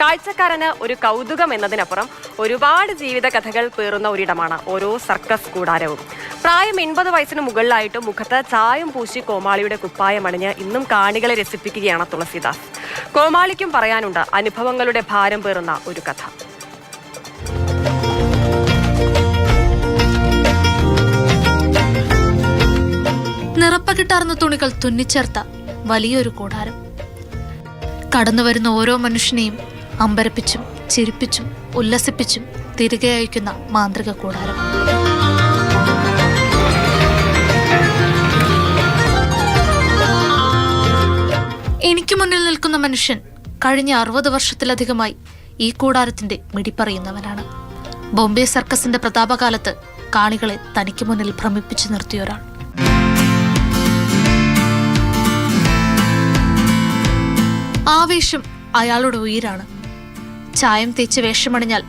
കാഴ്ചക്കാരന് ഒരു കൗതുകം എന്നതിനപ്പുറം ഒരുപാട് ജീവിത കഥകൾ പേറുന്ന ഒരിടമാണ് ഓരോ സർക്കസ് കൂടാരവും. പ്രായം 80 വയസ്സിന് മുകളിലായിട്ടും മുഖത്ത് ചായം പൂശി കോമാളിയുടെ കുപ്പായമണിഞ്ഞ് ഇന്നും കാണികളെ രസിപ്പിക്കുകയാണ് തുളസീദാസ്. കോമാളിക്കും പറയാനുണ്ട് അനുഭവങ്ങളുടെ ഭാരം പേറുന്ന ഒരു കഥ. നിറപ്പകിട്ടാർന്ന തുണികൾ തുന്നിച്ചേർത്ത വലിയൊരു കൂടാരം. കടന്നുവരുന്ന ഓരോ മനുഷ്യനെയും അമ്പരപ്പിച്ചും ചിരിപ്പിച്ചും ഉല്ലസിപ്പിച്ചും തിരികെ അയക്കുന്ന മാന്ത്രിക കൂടാരം. എനിക്ക് മുന്നിൽ നിൽക്കുന്ന മനുഷ്യൻ കഴിഞ്ഞ 60 വർഷത്തിലധികമായി ഈ കൂടാരത്തിന്റെ മിടിപ്പറിയുന്നവനാണ്. ബോംബെ സർക്കസിന്റെ പ്രതാപകാലത്ത് കാണികളെ തനിക്ക് മുന്നിൽ ഭ്രമിപ്പിച്ചു നിർത്തിയ ഒരാൾ. ആവേശം അയാളുടെ ഉയിരാണ്. ചായം തേച്ച് വേഷമണിഞ്ഞാൽ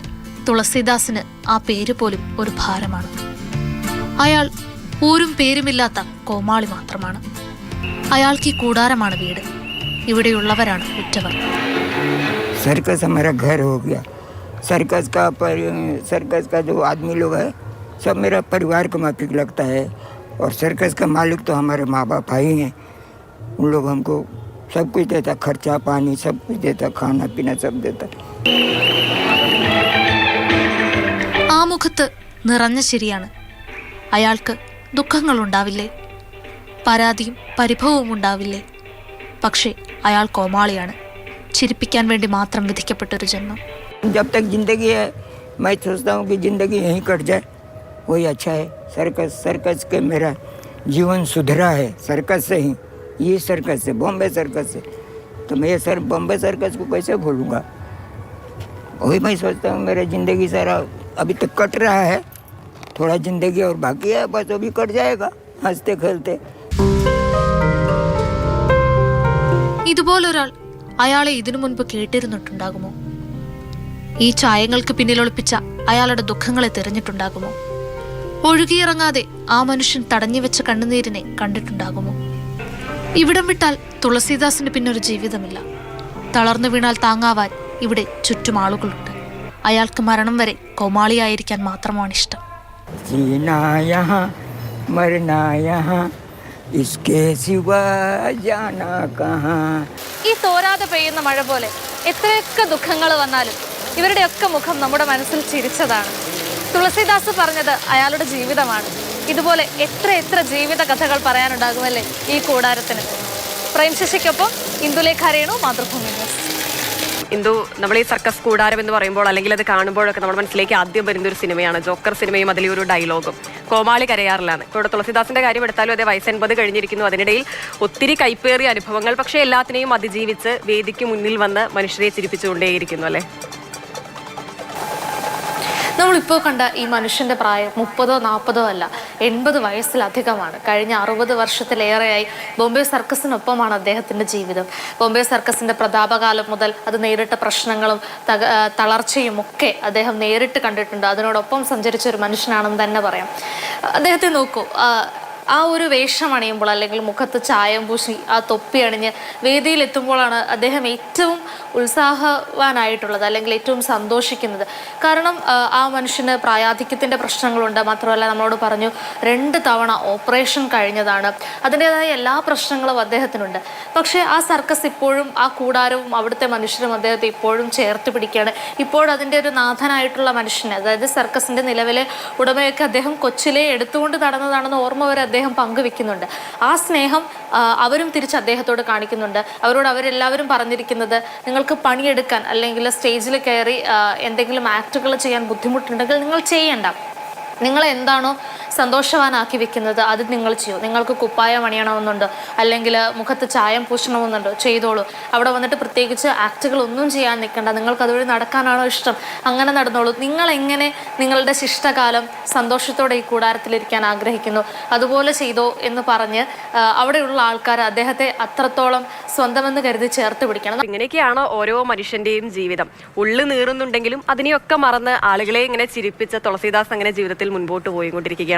തുളസീദാസിന് ആ പേര് പോലും ഒരു ഭാരമാണ്. അയാൾ ഊരും പേരുമില്ലാത്ത കോമാളി മാത്രമാണ്. അയാൾക്ക് ഈ കൂടാരമാണ് വീട്. ഇവിടെയുള്ളവരാണ് ഉറ്റവർ. सर्कस हमारा घर हो गया. सर्कस का जो आदमी लोग है सब मेरा परिवार को माफिक लगता है. और सर्कस का मालिक तो हमारे माँ बाप ही हैं. उन लोग हमको सब कुछ देता, खर्चा पानी सब कुछ देता, खाना पीना सब देता. ആ മുഖത്ത് നിറഞ്ഞ ശരിയാണ്. അയാൾക്ക് ദുഃഖങ്ങൾ ഉണ്ടാവില്ലേ, പരാതിയും പരിഭവവും ഉണ്ടാവില്ലേ? പക്ഷേ അയാൾ കോമാളിയാണ്. ചിരിപ്പിക്കാൻ വേണ്ടി മാത്രം വിധിക്കപ്പെട്ടൊരു ജന്മം. जब तक जिंदगी है मैं सोचता हूँ कि जिंदगी यहीं कट जाए वही अच्छा है. सर्कस के मेरा जीवन सुधरा है सर्कस से ही. ये सर्कस से, बॉम्बे सर्कस से. तो मैं ये बॉम्बे सर्कस को कैसे भूलूंगा? वही मैं सोचता हूँ मेरा ज़िंदगी सारा अभी तक कट रहा है. थोड़ा ज़िंदगी और बाकी है, बस अभी कट जाएगा हंसते खेलते. ഇതുപോലൊരാൾ അയാളെ ഇതിനു മുൻപ് കേട്ടിരുന്നിട്ടുണ്ടാകുമോ? ഈ ചായങ്ങൾക്ക് പിന്നിലൊളിപ്പിച്ച അയാളുടെ ദുഃഖങ്ങളെ തിരഞ്ഞിട്ടുണ്ടാകുമോ? ഒഴുകിയിറങ്ങാതെ ആ മനുഷ്യൻ തടഞ്ഞുവെച്ച കണ്ണുനീരിനെ കണ്ടിട്ടുണ്ടാകുമോ? ഇവിടം വിട്ടാൽ തുളസീദാസിന് പിന്നൊരു ജീവിതമില്ല. തളർന്നു വീണാൽ താങ്ങാവാൻ ഇവിടെ ചുറ്റും ആളുകളുണ്ട്. അയാൾക്ക് മരണം വരെ കോമാളിയായിരിക്കാൻ മാത്രമാണ് ഇഷ്ടം. ഈ തോരാതെ പെയ്യുന്ന മഴ പോലെ എത്രയൊക്കെ ദുഃഖങ്ങൾ വന്നാലും ഇവരുടെയൊക്കെ മുഖം നമ്മുടെ മനസ്സിൽ ചിരിച്ചതാണ്. തുളസീദാസ് പറഞ്ഞത് അയാളുടെ ജീവിതമാണ്. ഇതുപോലെ എത്ര ജീവിത കഥകൾ പറയാനുണ്ടാകുമല്ലേ ഈ കൂടാരത്തിന്. പ്രേംശശിക്കൊപ്പം ഇന്ദുലേഖ രേണു, മാതൃഭൂമി ന്യൂസ്. ഇന്ദു, നമ്മൾ ഈ സർക്കസ് കൂടാരം എന്ന് പറയുമ്പോൾ അല്ലെങ്കിൽ അത് കാണുമ്പോഴൊക്കെ നമ്മുടെ മനസ്സിലേക്ക് ആദ്യം വരുന്ന ഒരു സിനിമയാണ് ജോക്കർ സിനിമയും അതിലെ ഒരു ഡയലോഗും. കോമാളി കരയാറിലാണ്. ഇപ്പോൾ ഇവിടെ തുളസീദാസിന്റെ കാര്യം എടുത്താലും അതേ, വയസ്സ് 80 കഴിഞ്ഞിരിക്കുന്നു. അതിനിടയിൽ ഒത്തിരി കൈപ്പേറിയ അനുഭവങ്ങൾ, പക്ഷേ എല്ലാത്തിനെയും അതിജീവിച്ച് വേദിക്ക് മുന്നിൽ വന്ന് മനുഷ്യരെ ചിരിപ്പിച്ചുകൊണ്ടേയിരിക്കുന്നു അല്ലേ? നമ്മളിപ്പോൾ കണ്ട ഈ മനുഷ്യൻ്റെ പ്രായം 30-ഓ 40-ഓ അല്ല, 80 വയസ്സിലധികമാണ്. കഴിഞ്ഞ 60 വർഷത്തിലേറെയായി ബോംബെ സർക്കസിനൊപ്പമാണ് അദ്ദേഹത്തിൻ്റെ ജീവിതം. ബോംബെ സർക്കസിൻ്റെ പ്രതാപകാലം മുതൽ അത് നേരിട്ട പ്രശ്നങ്ങളും തളർച്ചയും ഒക്കെ അദ്ദേഹം നേരിട്ട് കണ്ടിട്ടുണ്ട്. അതിനോടൊപ്പം സഞ്ചരിച്ച ഒരു മനുഷ്യനാണെന്ന് തന്നെ പറയാം. അദ്ദേഹത്തെ നോക്കൂ, ആ ഒരു വേഷം അണിയുമ്പോൾ അല്ലെങ്കിൽ മുഖത്ത് ചായം പൂശി ആ തൊപ്പി അണിഞ്ഞ് വേദിയിലെത്തുമ്പോഴാണ് അദ്ദേഹം ഏറ്റവും ഉത്സാഹവാനായിട്ടുള്ളത്, അല്ലെങ്കിൽ ഏറ്റവും സന്തോഷിക്കുന്നത്. കാരണം ആ മനുഷ്യന് പ്രായാധിക്യത്തിൻ്റെ പ്രശ്നങ്ങളുണ്ട്. മാത്രമല്ല നമ്മളോട് പറഞ്ഞു 2 തവണ ഓപ്പറേഷൻ കഴിഞ്ഞതാണ്. അതിൻ്റെതായ എല്ലാ പ്രശ്നങ്ങളും അദ്ദേഹത്തിനുണ്ട്. പക്ഷേ ആ സർക്കസ് ഇപ്പോഴും, ആ കൂടാരവും അവിടുത്തെ മനുഷ്യരും അദ്ദേഹത്തെ ഇപ്പോഴും ചേർത്ത് പിടിക്കുകയാണ്. ഇപ്പോഴതിൻ്റെ ഒരു നാഥനായിട്ടുള്ള മനുഷ്യനെ, അതായത് സർക്കസിൻ്റെ നിലവിലെ ഉടമയൊക്കെ അദ്ദേഹം കൊച്ചിലെ എടുത്തുകൊണ്ട് നടന്നതാണെന്ന് ഓർമ്മ വരെ അദ്ദേഹം പങ്കുവെക്കുന്നുണ്ട്. ആ സ്നേഹം അവരും തിരിച്ച് അദ്ദേഹത്തോട് കാണിക്കുന്നുണ്ട്. അവരെല്ലാവരും പറഞ്ഞിരിക്കുന്നത്, നിങ്ങൾക്ക് പണിയെടുക്കാൻ അല്ലെങ്കിൽ സ്റ്റേജിൽ കയറി എന്തെങ്കിലും ആക്ടുകൾ ചെയ്യാൻ ബുദ്ധിമുട്ടുണ്ടെങ്കിൽ നിങ്ങൾ ചെയ്യണ്ട. നിങ്ങൾ എന്താണോ സന്തോഷവാനാക്കി വെക്കുന്നത് അത് നിങ്ങൾ ചെയ്യൂ. നിങ്ങൾക്ക് കുപ്പായം അണിയണമെന്നുണ്ടോ അല്ലെങ്കിൽ മുഖത്ത് ചായം പൂശണമെന്നുണ്ടോ, ചെയ്തോളൂ. അവിടെ വന്നിട്ട് പ്രത്യേകിച്ച് ആക്ടുകളൊന്നും ചെയ്യാൻ നിൽക്കണ്ട. നിങ്ങൾക്ക് അതുവഴി നടക്കാനാണോ ഇഷ്ടം, അങ്ങനെ നടന്നോളൂ. നിങ്ങളെങ്ങനെ നിങ്ങളുടെ ശിഷ്ടകാലം സന്തോഷത്തോടെ ഈ കൂടാരത്തിലിരിക്കാൻ ആഗ്രഹിക്കുന്നു അതുപോലെ ചെയ്തോ എന്ന് പറഞ്ഞ് അവിടെയുള്ള ആൾക്കാർ അദ്ദേഹത്തെ അത്രത്തോളം സ്വന്തമെന്ന് കരുതി ചേർത്ത് പിടിക്കണം. ഇങ്ങനെയൊക്കെയാണ് ഓരോ മനുഷ്യന്റെയും ജീവിതം. ഉള്ളു നീറുന്നുണ്ടെങ്കിലും അതിനെയൊക്കെ മറന്ന് ആളുകളെ ഇങ്ങനെ ചിരിപ്പിച്ച തുളസീദാസ് അങ്ങനെ ജീവിതത്തിൽ മുൻപോട്ട് പോയിക്കൊണ്ടിരിക്കുകയാണ്.